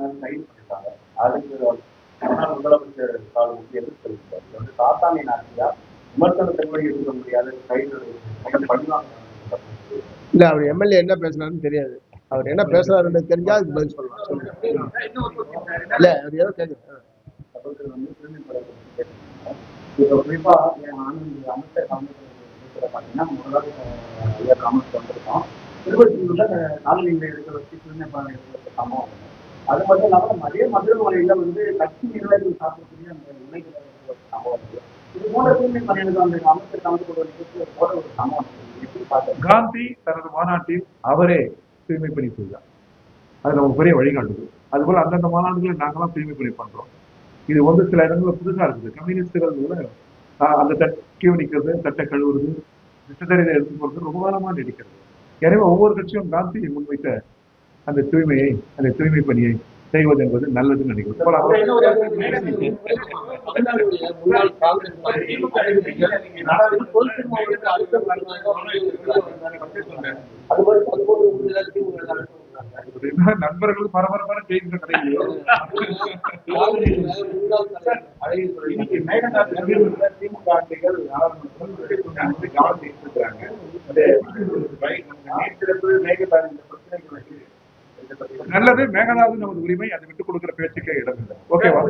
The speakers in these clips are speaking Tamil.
பேசினாலும் கைது பண்ணிட்டாங்க. அதுக்கு முன்னாள் முதலமைச்சர் ஸ்டாலின் எதிர்த்து தெரிவித்தார். இது வந்து சாத்தானின் ஆட்சியா, விமர்சனத்தை கூட எடுக்க முடியாது, கைது பண்ணிவாங்க. இல்ல, அவர் எம்எல்ஏ என்ன பேசுனாருன்னு தெரியாது. அவர் என்ன பேசுறாருன்னு தெரிஞ்சா அதுக்கு பதில் சொல்லலாம். இல்ல, அவர் ஏதோ கேட்குறேன். இப்போ குறிப்பா அமைச்சர் பார்த்தீங்கன்னா முதலாவது காமர்ஸ் வந்திருக்கோம். திருவள்ளூர்ல காலனியில் இருக்கிற சம்பவம். அது மட்டும் இல்லாமல் அதே மதுரை மாநில வந்து கட்சி நிர்வாகிகள் சாப்பிடக்கூடிய அந்த உண்மைகள் சம்பவம். இது போன்ற தூய்மை பணியாளர்கள் அந்த அமைச்சர் கலந்து கொள்வதற்கு போட ஒரு சம்பவம். காந்தி தனது மாநாட்டில் அவரே தூய்மை பணி செய்தார். அது நமக்கு பெரிய வழிகாட்டுது. அதுபோல அந்தந்த மாநாடுகளை நாங்களாம் தூய்மை பணி பண்றோம். இது வந்து சில இடங்களில் புதுசா இருக்குது. கம்யூனிஸ்டுகள் கூட அந்த தட்டை நிற்கிறது, தட்டை கழுவுறது, திட்டத்தறிதை எடுத்து போறது ரொம்ப காலமாக நீடிக்கிறது. எனவே ஒவ்வொரு கட்சியும் காந்தி முன்வைத்த அந்த தூய்மையை, அந்த தூய்மை பணியை செய்வது என்பது நல்லதுன்னு நினைக்கிறேன். நண்பர்கள் பரபரப்பான செய்திகள் கிடையாது. நல்லது. மேகதாது நமது உரிமை, அதை விட்டுக் கொடுக்கிற பேச்சுக்கே இடம் இல்லை. ஓகேவா?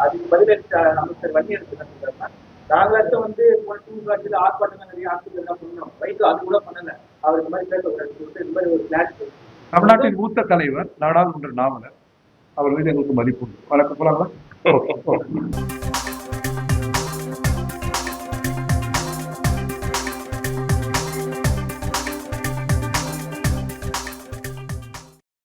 அதுக்கு பதிலளித்த அமைச்சர் நாங்களும் வந்து திமுக ஆர்ப்பாட்டம் நிறைய ஆட்சிகள் தான் பண்ணோம். வைகோ அது கூட பண்ணல. அவர் இந்த மாதிரி பேசக்கூடாதுன்னு சொல்லிட்டு இந்த மாதிரி ஒரு பிளான். தமிழ்நாட்டின் மூத்த தலைவர், நாடாளுமன்ற நாவலர், அவர் மீது எங்களுக்கு மதிப்பு உண்டு. வழக்கம் போலாங்களா?